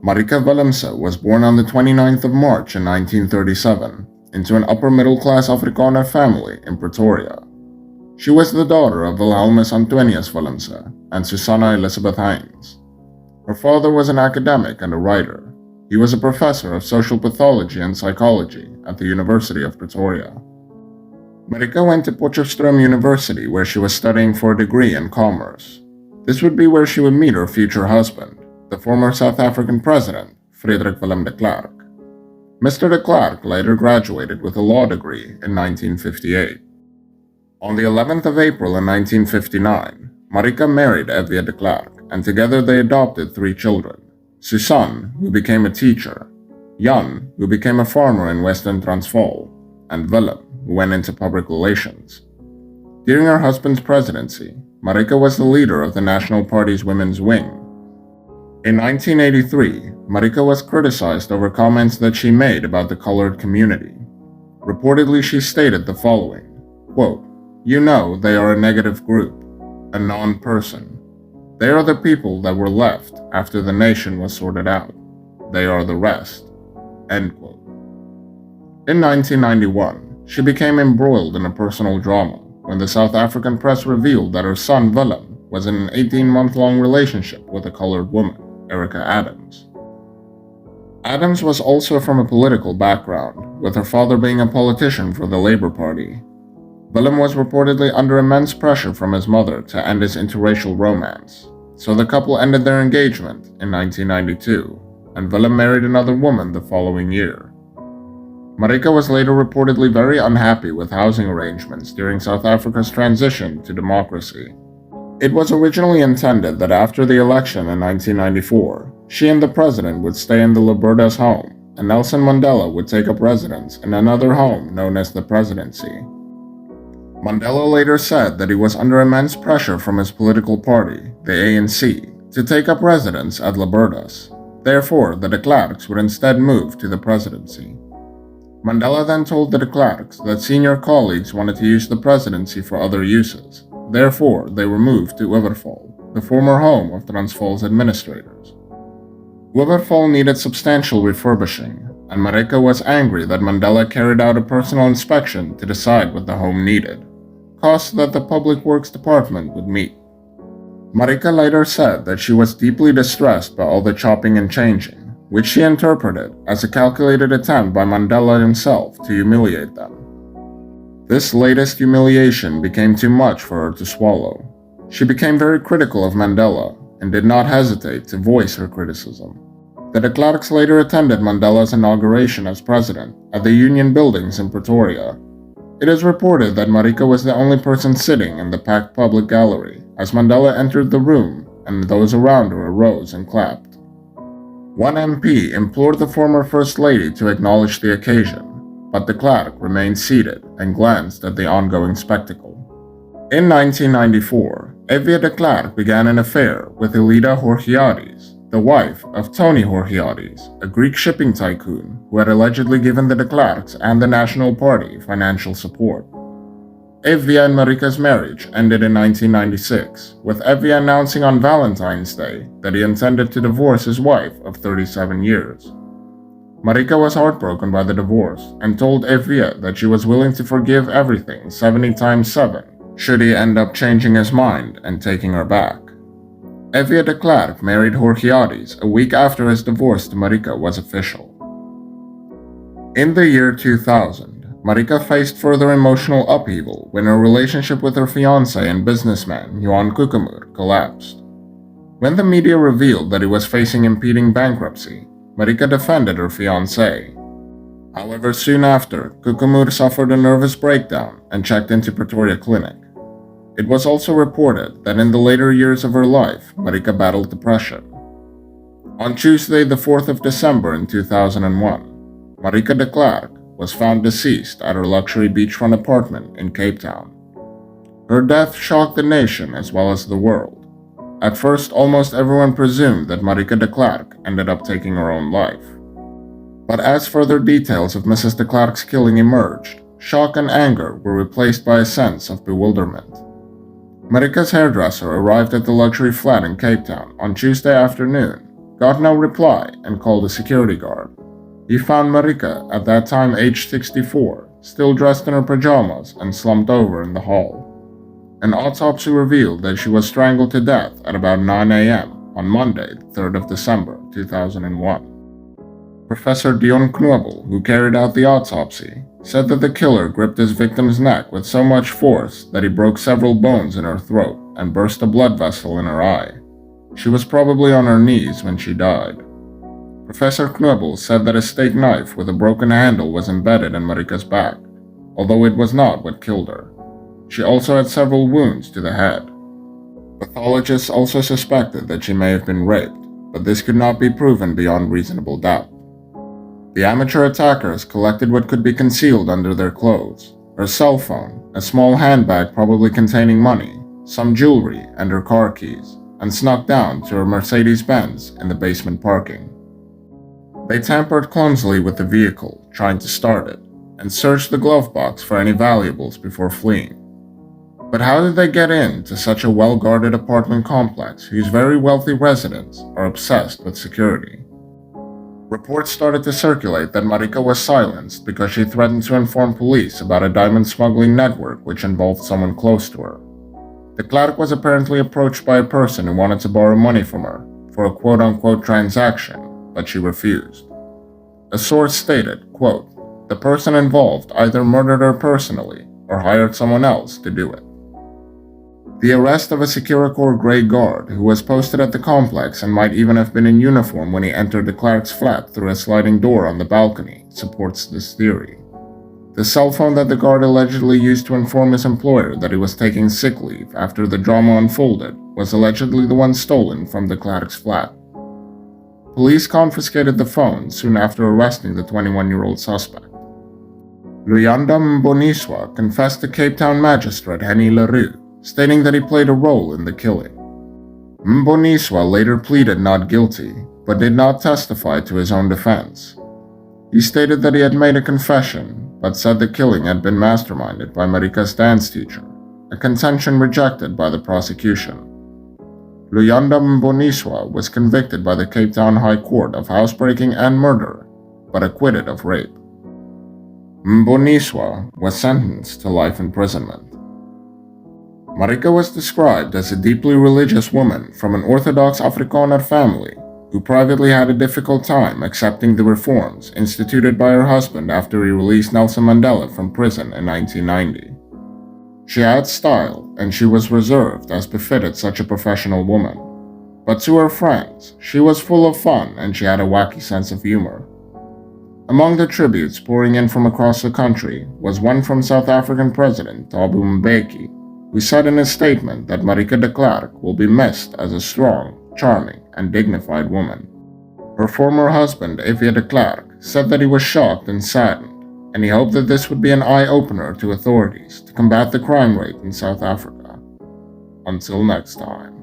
Marike Willemse was born on the 29th of March in 1937 into an upper-middle-class Afrikaner family in Pretoria. She was the daughter of Wilhelmus Antonius Willemse and Susanna Elizabeth Heinz. Her father was an academic and a writer. He was a professor of social pathology and psychology at the University of Pretoria. Marike went to Potchefstroom University where she was studying for a degree in commerce. This would be where she would meet her future husband, the former South African president, Frederik Willem de Klerk. Mr. de Klerk later graduated with a law degree in 1958. On the 11th of April in 1959, Marike married Evia de Klerk, and together they adopted 3 children: Susan, who became a teacher, Jan, who became a farmer in Western Transvaal, and Willem, who went into public relations. During her husband's presidency, Marike was the leader of the National Party's women's wing. In 1983, Marike was criticized over comments that she made about the colored community. Reportedly, she stated the following, quote, "You know they are a negative group, a non-person. They are the people that were left after the nation was sorted out. They are the rest." End quote. In 1991, she became embroiled in a personal drama when the South African press revealed that her son Willem was in an 18-month-long relationship with a colored woman, Erica Adams. Adams was also from a political background, with her father being a politician for the Labour Party. Willem was reportedly under immense pressure from his mother to end his interracial romance, so the couple ended their engagement in 1992, and Willem married another woman the following year. Marike was later reportedly very unhappy with housing arrangements during South Africa's transition to democracy. It was originally intended that after the election in 1994, she and the president would stay in the Libertas home, and Nelson Mandela would take up residence in another home known as the Presidency. Mandela later said that he was under immense pressure from his political party, the ANC, to take up residence at Libertas. Therefore, the de Klerks would instead move to the presidency. Mandela then told the de Klerks that senior colleagues wanted to use the presidency for other uses. Therefore, they were moved to Wibberval, the former home of Transvaal's administrators. Wibberval needed substantial refurbishing, and Marike was angry that Mandela carried out a personal inspection to decide what the home needed, costs that the Public Works Department would meet. Marike later said that she was deeply distressed by all the chopping and changing, which she interpreted as a calculated attempt by Mandela himself to humiliate them. This latest humiliation became too much for her to swallow. She became very critical of Mandela and did not hesitate to voice her criticism. The de Klerks later attended Mandela's inauguration as president at the Union Buildings in Pretoria. It is reported that Marike was the only person sitting in the packed public gallery as Mandela entered the room and those around her arose and clapped. One MP implored the former First Lady to acknowledge the occasion, but de Klerk remained seated and glanced at the ongoing spectacle. In 1994, Evia de Klerk began an affair with Elida Georgiades, the wife of Tony Georgiades, a Greek shipping tycoon who had allegedly given the de Klerks and the National Party financial support. Evia and Marike's marriage ended in 1996, with Evia announcing on Valentine's Day that he intended to divorce his wife of 37 years. Marike was heartbroken by the divorce and told Evia that she was willing to forgive everything 70 times 7 should he end up changing his mind and taking her back. Evia de Klerk married Georgiades a week after his divorce to Marike was official. In the year 2000, Marike faced further emotional upheaval when her relationship with her fiancé and businessman, Johan Kokemoer, collapsed. When the media revealed that he was facing impending bankruptcy, Marike defended her fiancé. However, soon after, Kokemoer suffered a nervous breakdown and checked into Pretoria Clinic. It was also reported that in the later years of her life, Marike battled depression. On Tuesday, the 4th of December in 2001, Marike de Klerk was found deceased at her luxury beachfront apartment in Cape Town. Her death shocked the nation as well as the world. At first, almost everyone presumed that Marike de Klerk ended up taking her own life. But as further details of Mrs. de Klerk's killing emerged, shock and anger were replaced by a sense of bewilderment. Marike's hairdresser arrived at the luxury flat in Cape Town on Tuesday afternoon got no reply and called a security guard. He found Marike, at that time aged 64, still dressed in her pajamas and slumped over in the hall. An autopsy revealed that she was strangled to death at about 9 a.m. on Monday, 3rd of December, 2001. Professor Dion Knobel, who carried out the autopsy, said that the killer gripped his victim's neck with so much force that he broke several bones in her throat and burst a blood vessel in her eye. She was probably on her knees when she died. Professor Knobel said that a steak knife with a broken handle was embedded in Marike's back, although it was not what killed her. She also had several wounds to the head. Pathologists also suspected that she may have been raped, but this could not be proven beyond reasonable doubt. The amateur attackers collected what could be concealed under their clothes: her cell phone, a small handbag probably containing money, some jewelry, and her car keys, and snuck down to her Mercedes-Benz in the basement parking. They tampered clumsily with the vehicle, trying to start it, and searched the glove box for any valuables before fleeing. But how did they get into such a well-guarded apartment complex whose very wealthy residents are obsessed with security? Reports started to circulate that Marike was silenced because she threatened to inform police about a diamond smuggling network which involved someone close to her. De Klerk was apparently approached by a person who wanted to borrow money from her for a quote-unquote transaction, but she refused. A source stated, quote, "The person involved either murdered her personally or hired someone else to do it." The arrest of a Securicor Grey guard who was posted at the complex and might even have been in uniform when he entered De Klerk's flat through a sliding door on the balcony supports this theory. The cell phone that the guard allegedly used to inform his employer that he was taking sick leave after the drama unfolded was allegedly the one stolen from De Klerk's flat. Police confiscated the phone soon after arresting the 21-year-old suspect. Luyanda Mboniswa confessed to Cape Town magistrate Henny LaRue, stating that he played a role in the killing. Mboniswa later pleaded not guilty, but did not testify to his own defense. He stated that he had made a confession, but said the killing had been masterminded by Marike's dance teacher, a contention rejected by the prosecution. Luyanda Mboniswa was convicted by the Cape Town High Court of housebreaking and murder, but acquitted of rape. Mboniswa was sentenced to life imprisonment. Marike was described as a deeply religious woman from an Orthodox Afrikaner family who privately had a difficult time accepting the reforms instituted by her husband after he released Nelson Mandela from prison in 1990. She had style, and she was reserved as befitted such a professional woman. But to her friends, she was full of fun and she had a wacky sense of humor. Among the tributes pouring in from across the country was one from South African President Thabo Mbeki, who said in his statement that Marike de Klerk will be missed as a strong, charming, and dignified woman. Her former husband, Evie de Klerk, said that he was shocked and saddened, and he hoped that this would be an eye-opener to authorities to combat the crime rate in South Africa. Until next time.